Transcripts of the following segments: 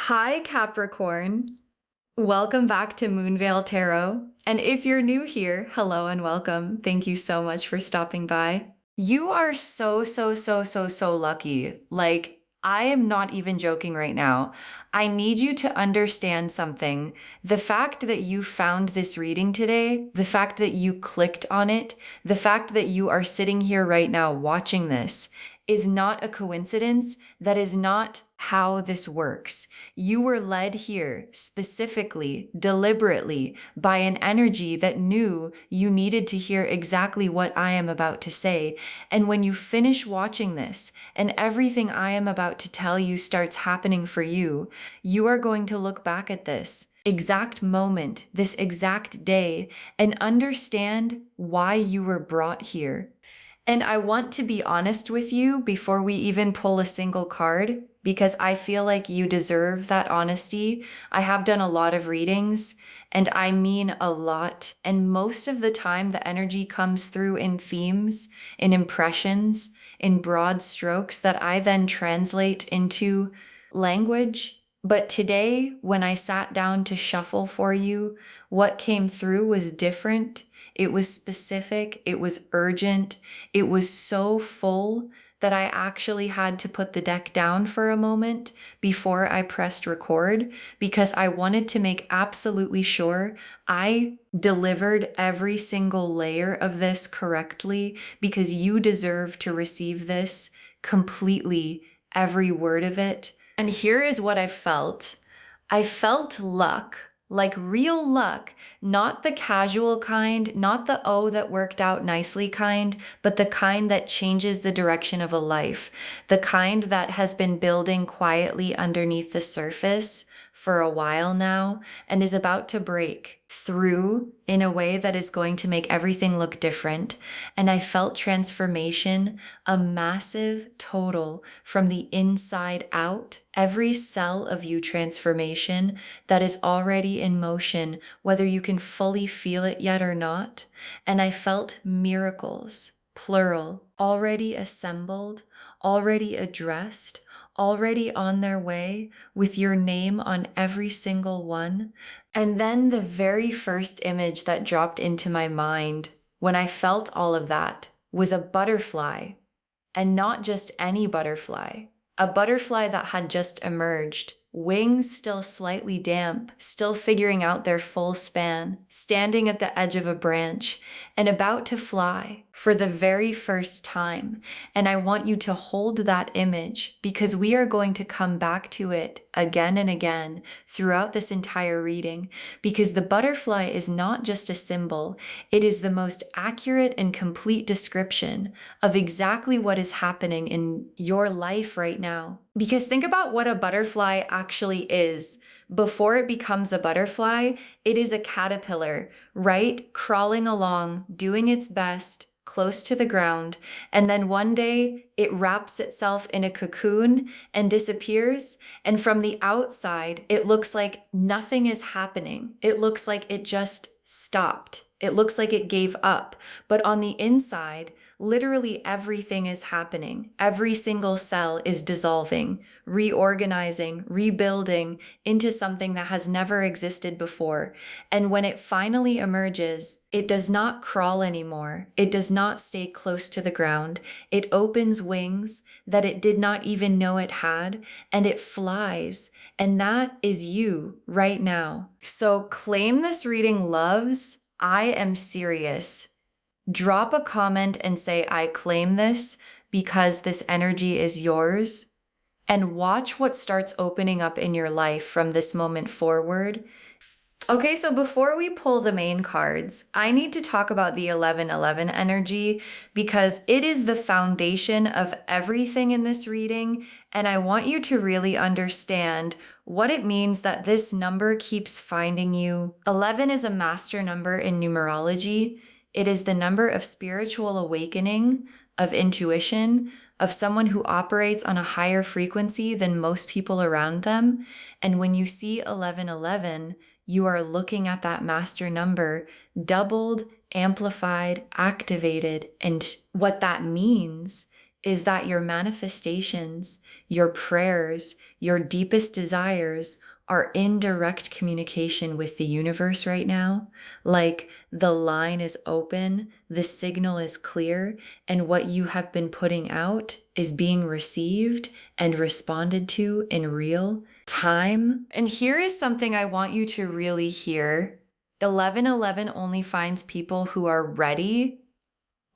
Hi, Capricorn. Welcome back to Moonveil Tarot. And if you're new here, hello and welcome. Thank you so much for stopping by. You are so lucky. I am not even joking right now. I need you to understand something. The fact that you found this reading today, the fact that you clicked on it, the fact that you are sitting here right now watching this is not a coincidence. That is not how this works. You were led here specifically, deliberately, by an energy that knew you needed to hear exactly what I am about to say. And when you finish watching this and everything I am about to tell you starts happening for you, you are going to look back at this exact moment, this exact day, and understand why you were brought here. And I want to be honest with you before we even pull a single card, because I feel like you deserve that honesty. I have done a lot of readings, and I mean a lot. And most of the time, the energy comes through in themes, in impressions, in broad strokes that I then translate into language. But today, when I sat down to shuffle for you, what came through was different. It was specific. It was urgent. It was so full that I actually had to put the deck down for a moment before I pressed record, because I wanted to make absolutely sure I delivered every single layer of this correctly, because you deserve to receive this completely, every word of it. And here is what I felt. I felt luck, like real luck, not the casual kind, not the oh, that worked out nicely kind, but the kind that changes the direction of a life, the kind that has been building quietly underneath the surface for a while now and is about to break through in a way that is going to make everything look different. And I felt transformation, a massive total from the inside out, every cell of you transformation that is already in motion, whether you can fully feel it yet or not. And I felt miracles, plural, already assembled, already addressed, already on their way, with your name on every single one. And then the very first image that dropped into my mind when I felt all of that was a butterfly, and not just any butterfly, a butterfly that had just emerged, wings still slightly damp, still figuring out their full span, standing at the edge of a branch and about to fly for the very first time. And I want you to hold that image, because we are going to come back to it again and again throughout this entire reading, because the butterfly is not just a symbol. It is the most accurate and complete description of exactly what is happening in your life right now. Because think about what a butterfly actually is. Before it becomes a butterfly, it is a caterpillar, right? Crawling along, doing its best, close to the ground. And then one day it wraps itself in a cocoon and disappears. And from the outside, it looks like nothing is happening. It looks like it just stopped. It looks like it gave up. But on the inside, literally everything is happening. Every single cell is dissolving, reorganizing, rebuilding into something that has never existed before. And when it finally emerges, it does not crawl anymore. It does not stay close to the ground. It opens wings that it did not even know it had, and it flies. And that is you right now. So claim this reading, loves. I am serious. Drop a comment and say, I claim this, because this energy is yours. And watch what starts opening up in your life from this moment forward. Okay, so before we pull the main cards, I need to talk about the 1111 energy, because it is the foundation of everything in this reading. And I want you to really understand what it means that this number keeps finding you. 11 is a master number in numerology. It is the number of spiritual awakening, of intuition, of someone who operates on a higher frequency than most people around them. And when you see 1111, you are looking at that master number doubled, amplified, activated. And what that means is that your manifestations, your prayers, your deepest desires are in direct communication with the universe right now. Like the line is open, the signal is clear, and what you have been putting out is being received and responded to in real time. And here is something I want you to really hear. 1111 only finds people who are ready.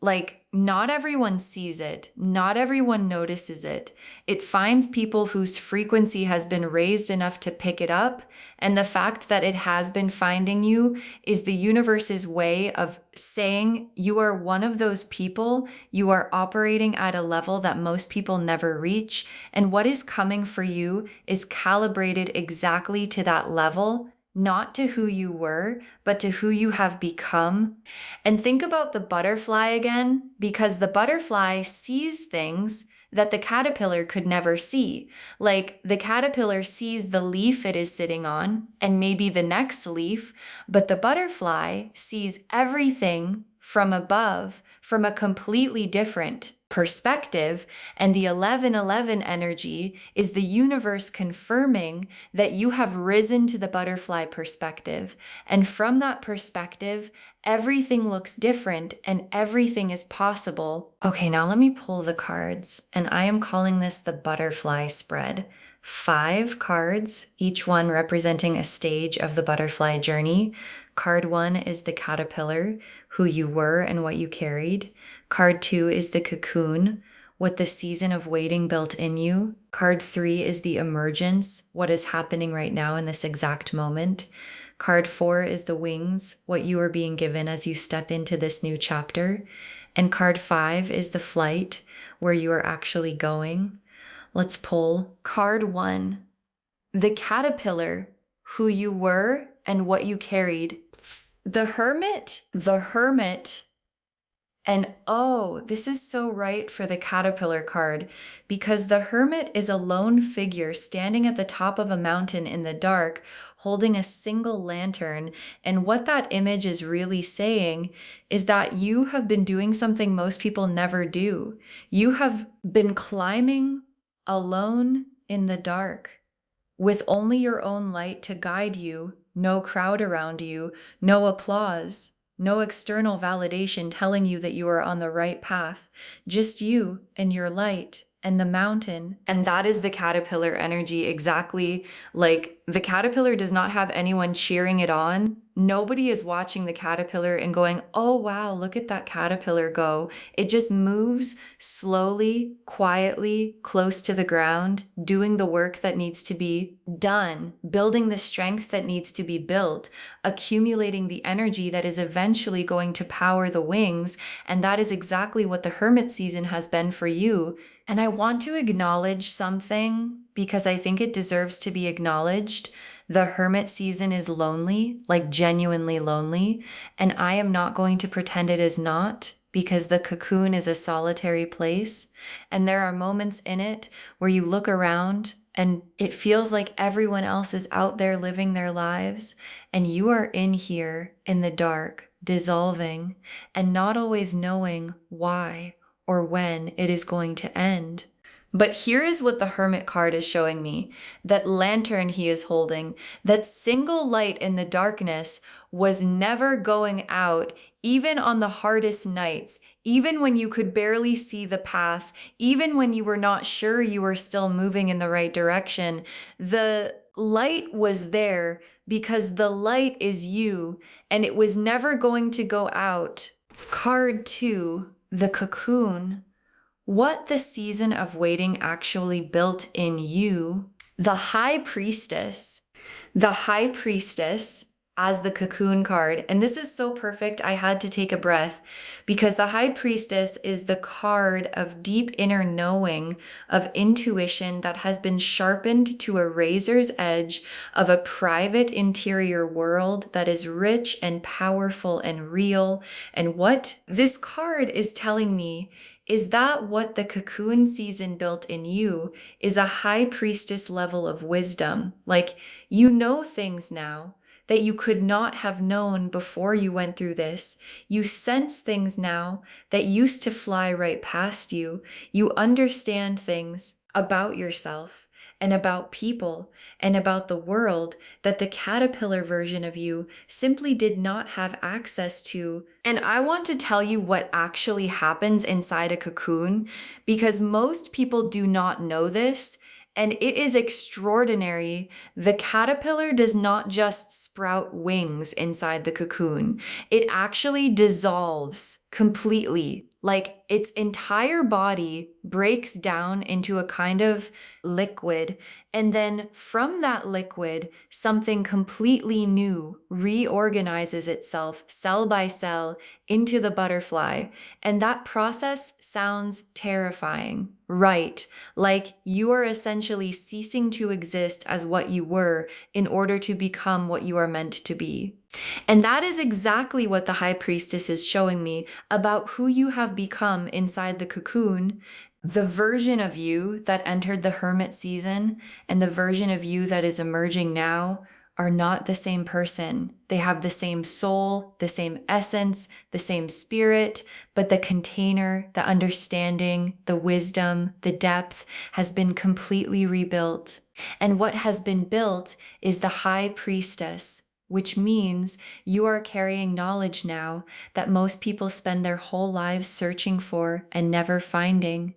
Like, not everyone sees it. Not everyone notices it. It finds people whose frequency has been raised enough to pick it up. And the fact that it has been finding you is the universe's way of saying you are one of those people. You are operating at a level that most people never reach. And what is coming for you is calibrated exactly to that level, not to who you were, but to who you have become. And think about the butterfly again, because the butterfly sees things that the caterpillar could never see. Like the caterpillar sees the leaf it is sitting on and maybe the next leaf, but the butterfly sees everything from above, from a completely different perspective. And the 1111 energy is the universe confirming that you have risen to the butterfly perspective. And from that perspective, everything looks different and everything is possible. Okay, now let me pull the cards, and I am calling this the butterfly spread. 5 cards, each one representing a stage of the butterfly journey. Card 1 is the caterpillar, who you were and what you carried. Card 2 is the cocoon, what the season of waiting built in you. Card 3 is the emergence, what is happening right now in this exact moment. Card 4 is the wings, what you are being given as you step into this new chapter. And card 5 is the flight, where you are actually going. Let's pull card 1, the caterpillar, who you were and what you carried. The hermit, and oh, this is so right for the caterpillar card, because the hermit is a lone figure standing at the top of a mountain in the dark, holding a single lantern. And what that image is really saying is that you have been doing something most people never do. You have been climbing alone in the dark, with only your own light to guide you, no crowd around you, no applause. No external validation telling you that you are on the right path, just you and your light and the mountain. And that is the caterpillar energy, exactly. Like the caterpillar does not have anyone cheering it on. Nobody is watching the caterpillar and going, oh wow, look at that caterpillar go. It just moves slowly, quietly, close to the ground, doing the work that needs to be done, building the strength that needs to be built, accumulating the energy that is eventually going to power the wings. And that is exactly what the hermit season has been for you. And I want to acknowledge something because I think it deserves to be acknowledged. The hermit season is lonely, like genuinely lonely, and I am not going to pretend it is not, because the cocoon is a solitary place, and there are moments in it where you look around and it feels like everyone else is out there living their lives, and you are in here in the dark, dissolving, and not always knowing why or when it is going to end. But here is what the hermit card is showing me. That lantern he is holding, that single light in the darkness was never going out, even on the hardest nights, even when you could barely see the path, even when you were not sure you were still moving in the right direction. The light was there because the light is you, and it was never going to go out. Card 2, the cocoon. What the season of waiting actually built in you. The high priestess as the cocoon card. And this is so perfect. I had to take a breath because the high priestess is the card of deep inner knowing, of intuition that has been sharpened to a razor's edge of a private interior world that is rich and powerful and real. And what this card is telling me is that what the cocoon season built in you is a high priestess level of wisdom. Like, you know things now that you could not have known before you went through this. You sense things now that used to fly right past you. You understand things about yourself and about people and about the world that the caterpillar version of you simply did not have access to. And I want to tell you what actually happens inside a cocoon, because most people do not know this. And it is extraordinary. The caterpillar does not just sprout wings inside the cocoon. It actually dissolves completely. Like its entire body breaks down into a kind of liquid. And then from that liquid, something completely new reorganizes itself cell by cell into the butterfly. And that process sounds terrifying, right? Like you are essentially ceasing to exist as what you were in order to become what you are meant to be. And that is exactly what the High Priestess is showing me about who you have become inside the cocoon. The version of you that entered the hermit season and the version of you that is emerging now are not the same person. They have the same soul, the same essence, the same spirit, but the container, the understanding, the wisdom, the depth has been completely rebuilt. And what has been built is the High Priestess, which means you are carrying knowledge now that most people spend their whole lives searching for and never finding.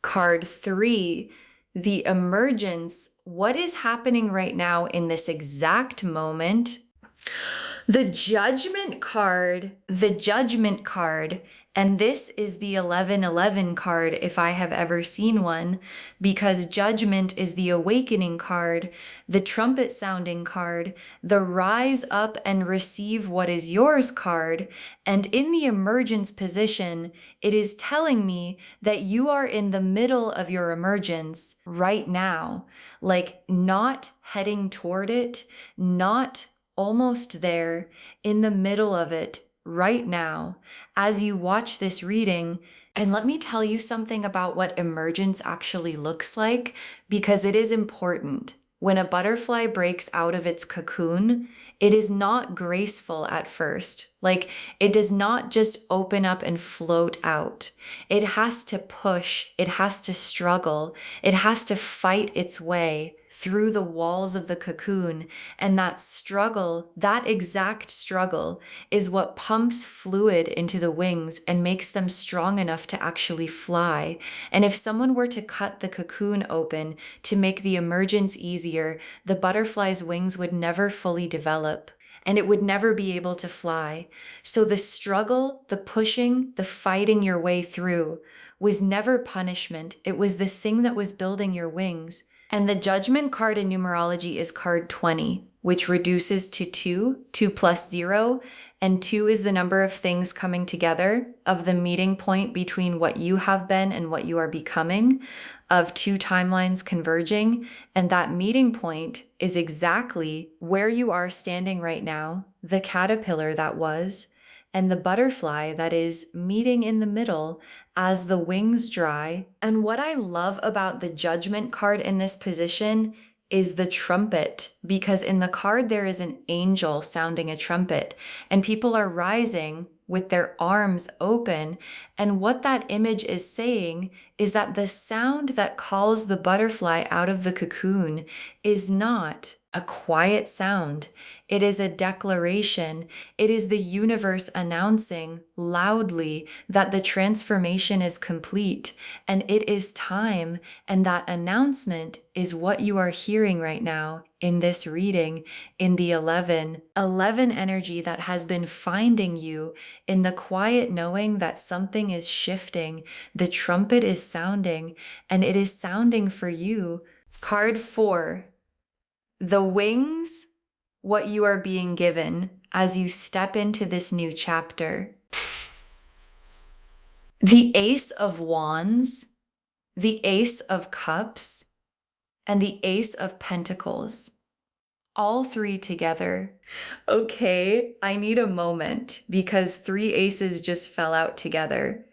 Card 3, the emergence. What is happening right now in this exact moment? The Judgment card, and this is the 1111 card if I have ever seen one, because Judgment is the awakening card, the trumpet sounding card, the rise up and receive what is yours card. And in the emergence position, it is telling me that you are in the middle of your emergence right now, like not heading toward it, not almost there, in the middle of it right now as you watch this reading. And let me tell you something about what emergence actually looks like, because it is important. When a butterfly breaks out of its cocoon, it is not graceful at first. Like it does not just open up and float out. It has to push, it has to struggle, it has to fight its way through the walls of the cocoon. And that struggle, that exact struggle, is what pumps fluid into the wings and makes them strong enough to actually fly. And if someone were to cut the cocoon open to make the emergence easier, the butterfly's wings would never fully develop, and it would never be able to fly. So the struggle, the pushing, the fighting your way through was never punishment. It was the thing that was building your wings. And the Judgment card in numerology is card 20, which reduces to 2 plus 0. And 2 is the number of things coming together, of the meeting point between what you have been and what you are becoming, of 2 timelines converging. And that meeting point is exactly where you are standing right now, the caterpillar that was, and the butterfly that is meeting in the middle as the wings dry. And what I love about the Judgment card in this position is the trumpet, because in the card there is an angel sounding a trumpet, and people are rising with their arms open. And what that image is saying is that the sound that calls the butterfly out of the cocoon is not a quiet sound. It is a declaration. It is the universe announcing loudly that the transformation is complete and it is time. And that announcement is what you are hearing right now in this reading, in the 11 energy that has been finding you in the quiet knowing that something is shifting. The trumpet is sounding, and it is sounding for you. Card 4. The wings, what you are being given as you step into this new chapter. The Ace of Wands, the Ace of Cups, and the Ace of Pentacles. All 3 together. Okay, I need a moment because 3 aces just fell out together.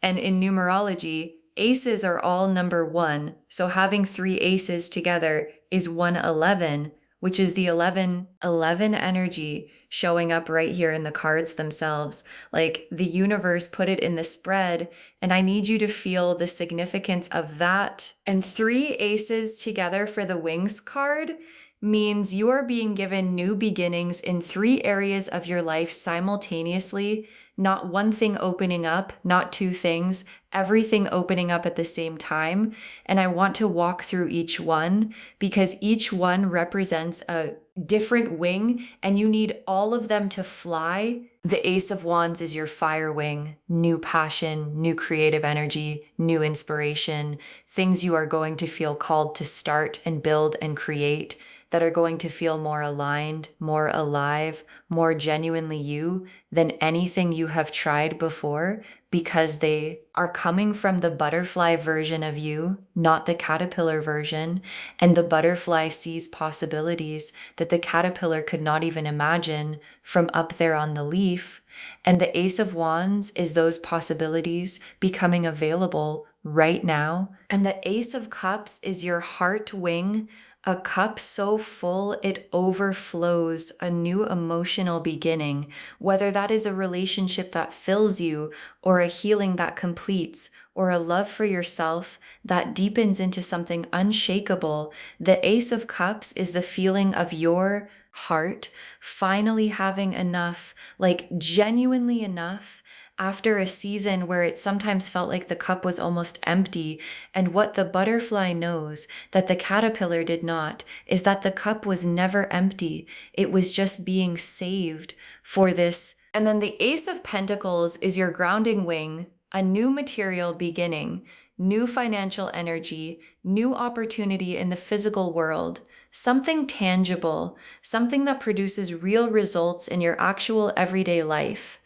And in numerology, aces are all number 1. So having 3 aces together is 111, which is the 11 energy showing up right here in the cards themselves. Like the universe put it in the spread, and I need you to feel the significance of that. And 3 aces together for the wings card means you are being given new beginnings in 3 areas of your life simultaneously. Not one thing opening up, not 2 things, everything opening up at the same time. And I want to walk through each one because each one represents a different wing and you need all of them to fly. The Ace of Wands is your fire wing, new passion, new creative energy, new inspiration, things you are going to feel called to start and build and create that are going to feel more aligned, more alive, more genuinely you than anything you have tried before, because they are coming from the butterfly version of you, not the caterpillar version. And the butterfly sees possibilities that the caterpillar could not even imagine from up there on the leaf. And the Ace of Wands is those possibilities becoming available right now. And the Ace of Cups is your heart wing, a cup so full it overflows, a new emotional beginning, whether that is a relationship that fills you, or a healing that completes, or a love for yourself that deepens into something unshakable. The Ace of Cups is the feeling of your heart finally having enough, like genuinely enough, after a season where it sometimes felt like the cup was almost empty. And what the butterfly knows that the caterpillar did not is that the cup was never empty. It was just being saved for this. And then the Ace of Pentacles is your grounding wing, a new material beginning, new financial energy, new opportunity in the physical world, something tangible, something that produces real results in your actual everyday life.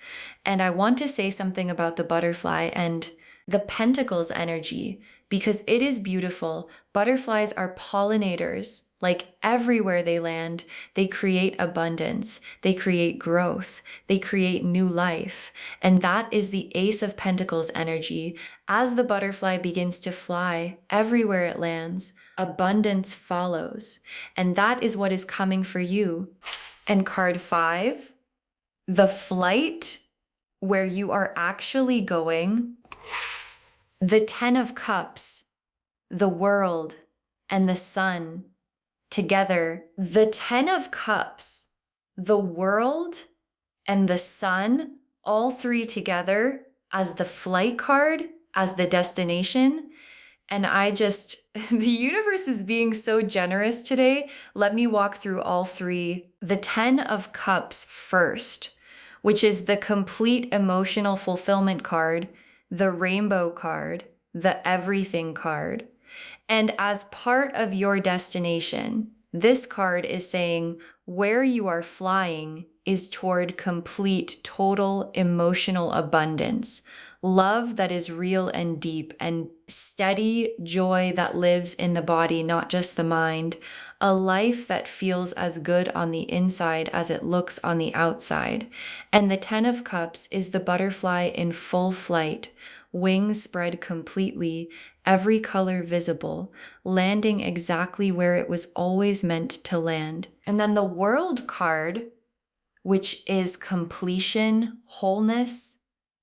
And I want to say something about the butterfly and the pentacles energy because it is beautiful. Butterflies are pollinators. Like everywhere they land, they create abundance, they create growth, they create new life. And that is the Ace of Pentacles energy. As the butterfly begins to fly, everywhere it lands, abundance follows. And that is what is coming for you. And card 5, the flight where you are actually going, the 10 of Cups, the world, and the sun together. The 10 of Cups, the world, and the sun, all 3 together as the flight card, as the destination. And the universe is being so generous today. Let me walk through all 3. The 10 of Cups first, which is the complete emotional fulfillment card, the rainbow card, the everything card. And as part of your destination, this card is saying where you are flying is toward complete, total emotional abundance, love that is real and deep, and steady joy that lives in the body, not just the mind, a life that feels as good on the inside as it looks on the outside. And the 10 of Cups is the butterfly in full flight, wings spread completely, every color visible, landing exactly where it was always meant to land. And then the World card, which is completion, wholeness,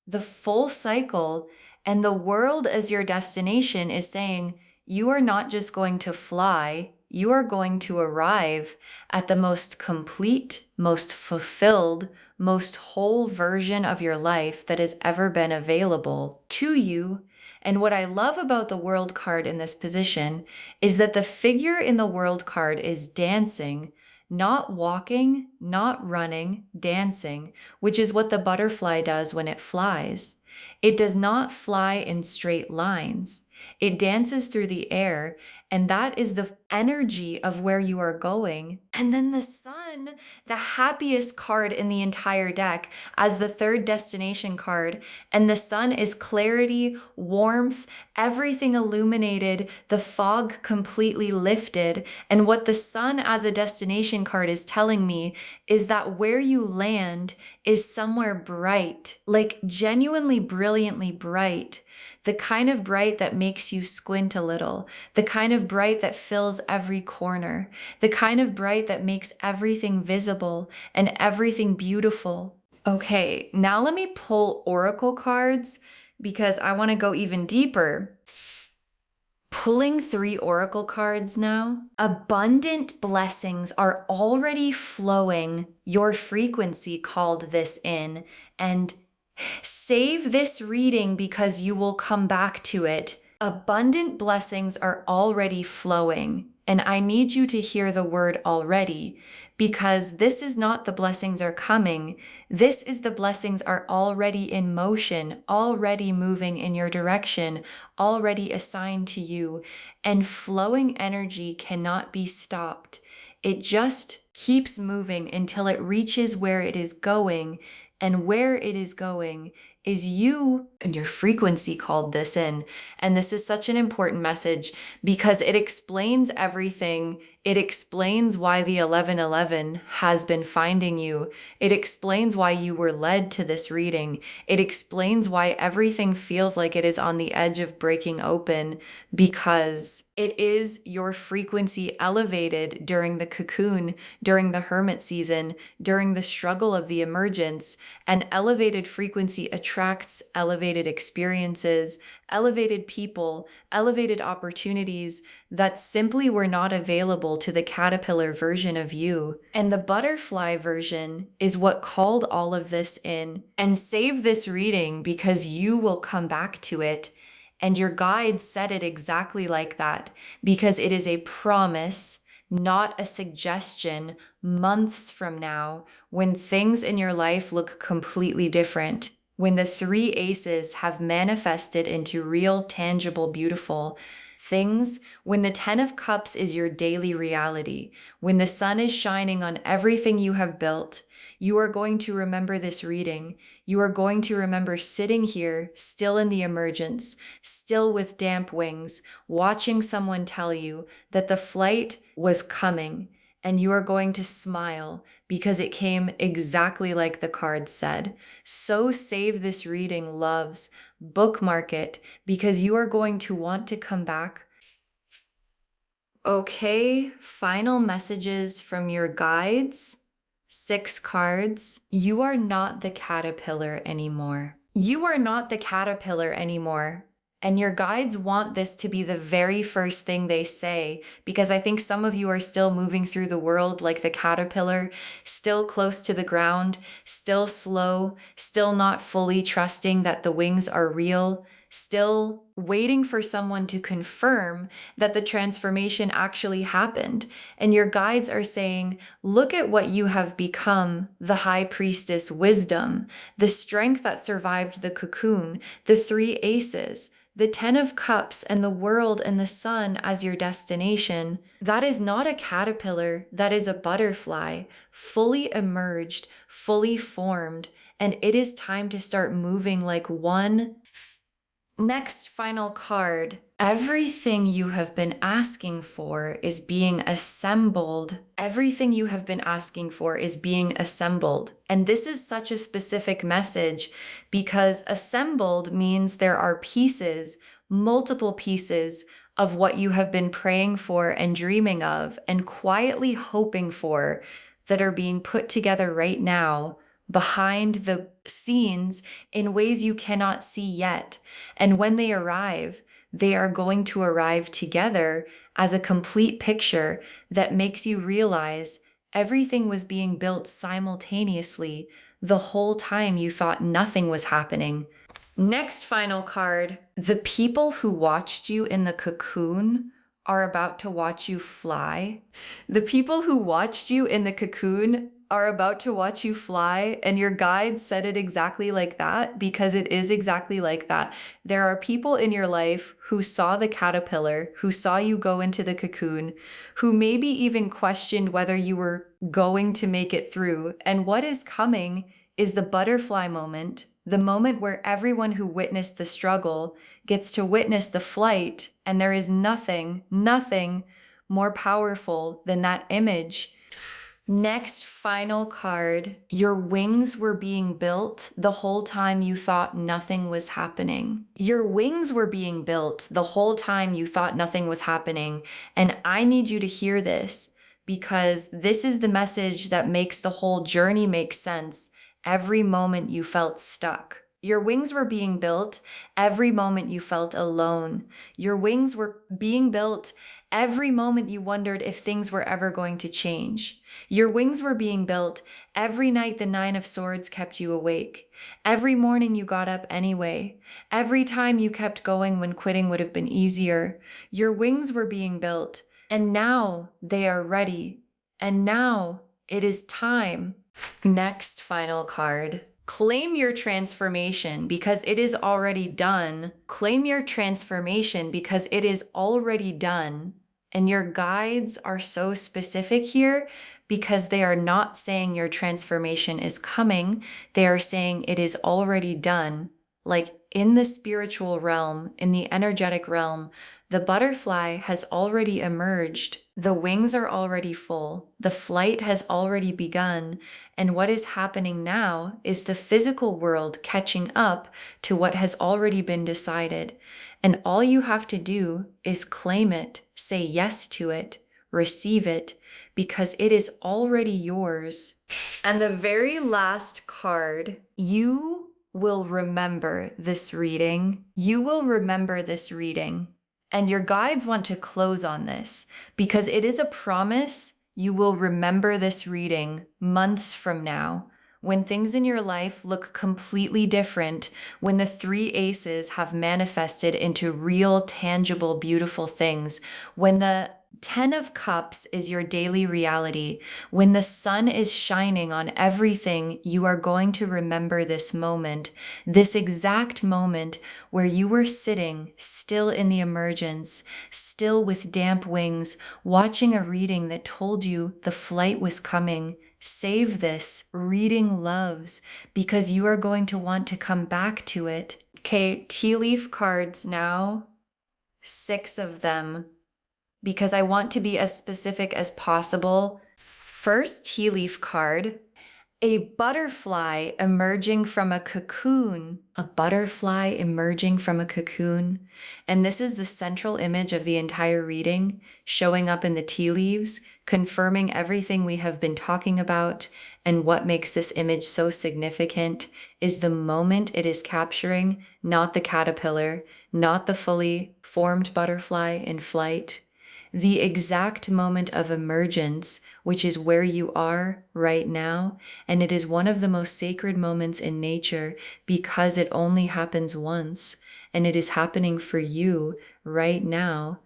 the full cycle, and the world as your destination is saying you are not just going to fly, you are going to arrive at the most complete, most fulfilled, most whole version of your life that has ever been available to you. And what I love about the World card in this position is that the figure in the World card is dancing, not walking, not running, dancing, which is what the butterfly does when it flies. It does not fly in straight lines. It dances through the air, and that is the energy of where you are going. And then the sun, the happiest card in the entire deck, as the 3rd destination card. And the sun is clarity, warmth, everything illuminated, the fog completely lifted. And what the sun as a destination card is telling me is that where you land is somewhere bright, like genuinely brilliantly bright, the kind of bright that makes you squint a little, the kind of bright that fills every corner, the kind of bright that makes everything visible and everything beautiful. Okay, now let me pull oracle cards because I want to go even deeper. Pulling 3 oracle cards now. Abundant blessings are already flowing. Your frequency called this in, and save this reading because you will come back to it. Abundant blessings are already flowing, and I need you to hear the word already, because this is not the blessings are coming. This is the blessings are already in motion, already moving in your direction, already assigned to you, and flowing energy cannot be stopped. It just keeps moving until it reaches where it is going, and where it is going is you, and your frequency called this in. And this is such an important message because it explains everything. It explains why the 1111 has been finding you. It explains why you were led to this reading. It explains why everything feels like it is on the edge of breaking open, because it is your frequency elevated during the cocoon, during the hermit season, during the struggle of the emergence. An elevated frequency attracts elevated experiences, elevated people, elevated opportunities that simply were not available to the caterpillar version of you. And the butterfly version is what called all of this in. And save this reading because you will come back to it. And your guides said it exactly like that, because it is a promise, not a suggestion, months from now, when things in your life look completely different. When the 3 aces have manifested into real, tangible, beautiful things, when the 10 of Cups is your daily reality, when the sun is shining on everything you have built, you are going to remember this reading. You are going to remember sitting here, still in the emergence, still with damp wings, watching someone tell you that the flight was coming, and you are going to smile because it came exactly like the card said. So save this reading, loves. Bookmark it because you are going to want to come back. Okay, final messages from your guides. 6 cards. You are not the caterpillar anymore. You are not the caterpillar anymore. And your guides want this to be the very first thing they say, because I think some of you are still moving through the world like the caterpillar, still close to the ground, still slow, still not fully trusting that the wings are real, still waiting for someone to confirm that the transformation actually happened. And your guides are saying, look at what you have become, the high priestess wisdom, the strength that survived the cocoon, the 3 aces, the 10 of Cups, and the world and the sun as your destination. That is not a caterpillar, that is a butterfly, fully emerged, fully formed, and it is time to start moving like one. Next final card. Everything you have been asking for is being assembled. Everything you have been asking for is being assembled. And this is such a specific message because assembled means there are pieces, multiple pieces of what you have been praying for and dreaming of and quietly hoping for that are being put together right now behind the scenes in ways you cannot see yet. And when they arrive, they are going to arrive together as a complete picture that makes you realize everything was being built simultaneously the whole time you thought nothing was happening. Next final card. The people who watched you in the cocoon are about to watch you fly. The people who watched you in the cocoon are about to watch you fly, and your guides said it exactly like that because it is exactly like that. There are people in your life who saw the caterpillar, who saw you go into the cocoon, who maybe even questioned whether you were going to make it through. And what is coming is the butterfly moment, the moment where everyone who witnessed the struggle gets to witness the flight, and there is nothing more powerful than that image. Next, final card. Your wings were being built the whole time you thought nothing was happening. Your wings were being built the whole time you thought nothing was happening. And I need you to hear this because this is the message that makes the whole journey make sense every moment you felt stuck. Your wings were being built every moment you felt alone. Your wings were being built every moment you wondered if things were ever going to change. Your wings were being built every night the Nine of Swords kept you awake. Every morning you got up anyway. Every time you kept going when quitting would have been easier. Your wings were being built, and now they are ready. And now it is time. Next final card. Claim your transformation because it is already done. Claim your transformation because it is already done. And your guides are so specific here because they are not saying your transformation is coming. They are saying it is already done. Like in the spiritual realm, in the energetic realm, the butterfly has already emerged. The wings are already full. The flight has already begun. And what is happening now is the physical world catching up to what has already been decided. And all you have to do is claim it, say yes to it, receive it, because it is already yours. And the very last card, you will remember this reading. You will remember this reading. And your guides want to close on this because it is a promise you will remember this reading months from now when things in your life look completely different, when the three aces have manifested into real, tangible, beautiful things, when the 10 of Cups is your daily reality. When the sun is shining on everything, you are going to remember this moment, this exact moment where you were sitting still in the emergence, still with damp wings, watching a reading that told you the flight was coming. Save this reading loves because you are going to want to come back to it. Okay, tea leaf cards now, 6 of them, because I want to be as specific as possible. First tea leaf card, a butterfly emerging from a cocoon. A butterfly emerging from a cocoon. And this is the central image of the entire reading, showing up in the tea leaves, confirming everything we have been talking about. And what makes this image so significant is the moment it is capturing, not the caterpillar, not the fully formed butterfly in flight. The exact moment of emergence, which is where you are right now, and it is one of the most sacred moments in nature because it only happens once, and it is happening for you right now.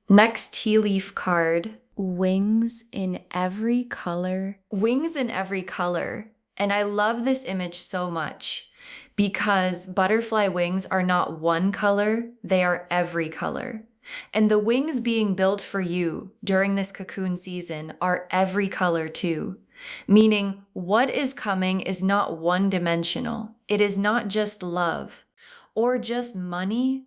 Next tea leaf card, wings in every color. Wings in every color. And I love this image so much because butterfly wings are not one color, they are every color. And the wings being built for you during this cocoon season are every color too. Meaning what is coming is not one-dimensional. It is not just love or just money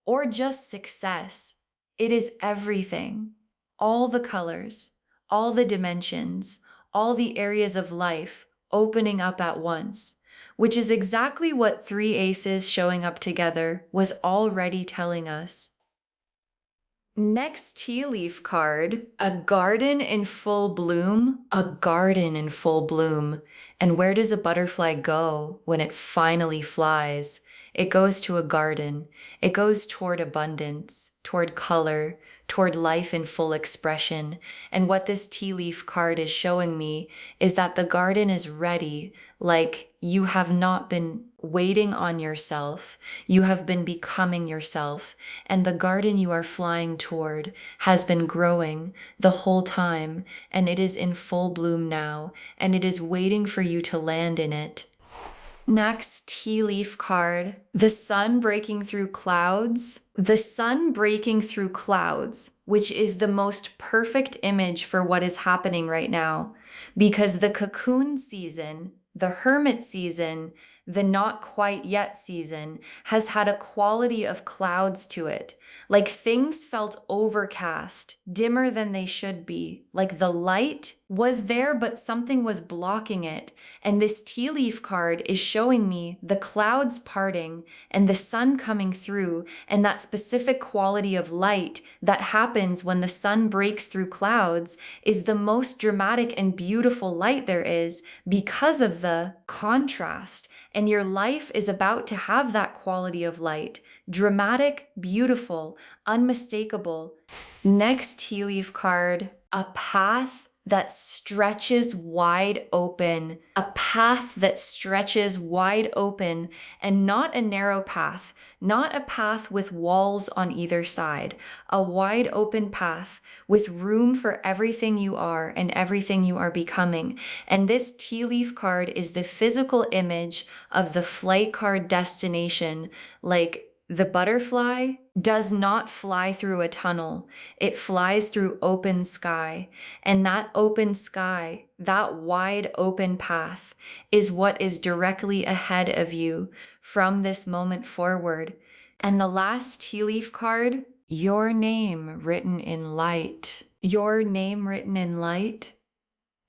or just success. It is everything. All the colors, all the dimensions, all the areas of life opening up at once, which is exactly what 3 aces showing up together was already telling us. Next tea leaf card, a garden in full bloom, a garden in full bloom. And where does a butterfly go when it finally flies? It goes to a garden. It goes toward abundance, toward color, toward life in full expression. And what this tea leaf card is showing me is that the garden is ready, like you have not been waiting on yourself. You have been becoming yourself. And the garden you are flying toward has been growing the whole time. And it is in full bloom now. And it is waiting for you to land in it. Next tea leaf card, the sun breaking through clouds. The sun breaking through clouds, which is the most perfect image for what is happening right now. Because the cocoon season, the hermit season, the not quite yet season, has had a quality of clouds to it. Like things felt overcast, dimmer than they should be. Like the light was there, but something was blocking it. And this tea leaf card is showing me the clouds parting and the sun coming through, and that specific quality of light that happens when the sun breaks through clouds is the most dramatic and beautiful light there is because of the contrast. And your life is about to have that quality of light. Dramatic, beautiful, unmistakable. Next tea leaf card, a path that stretches wide open. A path that stretches wide open, and not a narrow path, not a path with walls on either side. A wide open path with room for everything you are and everything you are becoming. And this tea leaf card is the physical image of the flight card destination. Like the butterfly does not fly through a tunnel. It flies through open sky. And that open sky, that wide open path, is what is directly ahead of you from this moment forward. And the last tea leaf card, your name written in light. Your name written in light.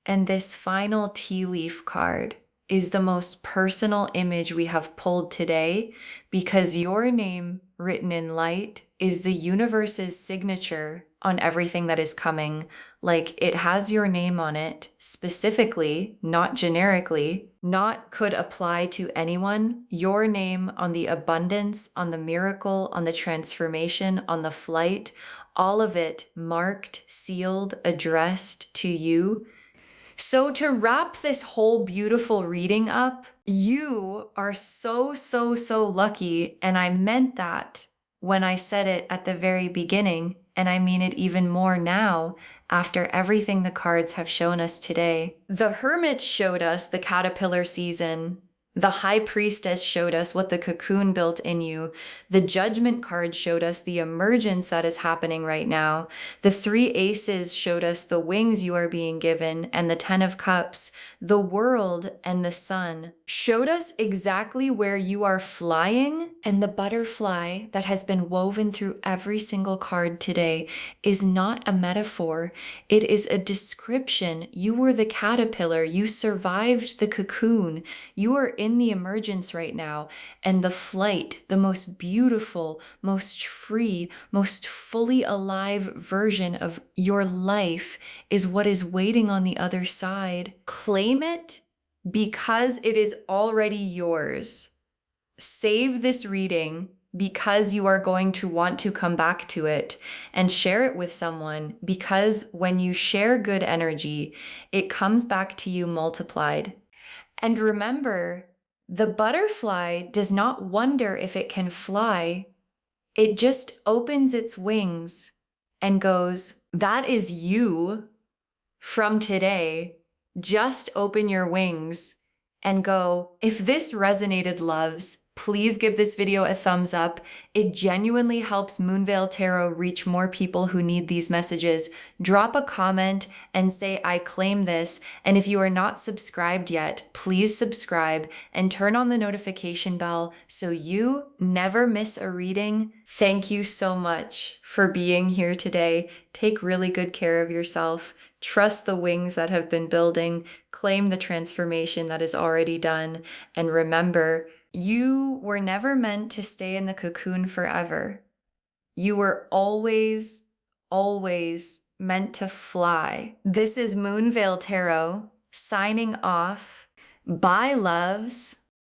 And this final tea leaf card is the most personal image we have pulled today, because your name written in light is the universe's signature on everything that is coming. Like it has your name on it specifically, not generically, not could apply to anyone. Your name on the abundance, on the miracle, on the transformation, on the flight, all of it marked, sealed, addressed to you. So to wrap this whole beautiful reading up, you are so, so, so lucky. And I meant that when I said it at the very beginning, and I mean it even more now after everything the cards have shown us today. The Hermit showed us the caterpillar season. The High Priestess showed us what the cocoon built in you. The Judgment card showed us the emergence that is happening right now. The Three Aces showed us the wings you are being given, and the Ten of Cups, the world and the sun, showed us exactly where you are flying. And the butterfly that has been woven through every single card today is not a metaphor. It is a description. You were the caterpillar. You survived the cocoon. You are in the emergence right now, and the flight, the most beautiful, most free, most fully alive version of your life is what is waiting on the other side. Claim it because it is already yours. Save this reading because you are going to want to come back to it, and share it with someone, because when you share good energy, it comes back to you multiplied. And remember, the butterfly does not wonder if it can fly. It just opens its wings and goes, that is you from today. Just open your wings and go. If this resonated, loves, please give this video a thumbs up. It genuinely helps Moonveil Tarot reach more people who need these messages. Drop a comment and say, I claim this. And if you are not subscribed yet, please subscribe and turn on the notification bell so you never miss a reading. Thank you so much for being here today. Take really good care of yourself. Trust the wings that have been building. Claim the transformation that is already done. And remember, you were never meant to stay in the cocoon forever. You were always, always meant to fly. This is Moonveil Tarot signing off. Bye, loves.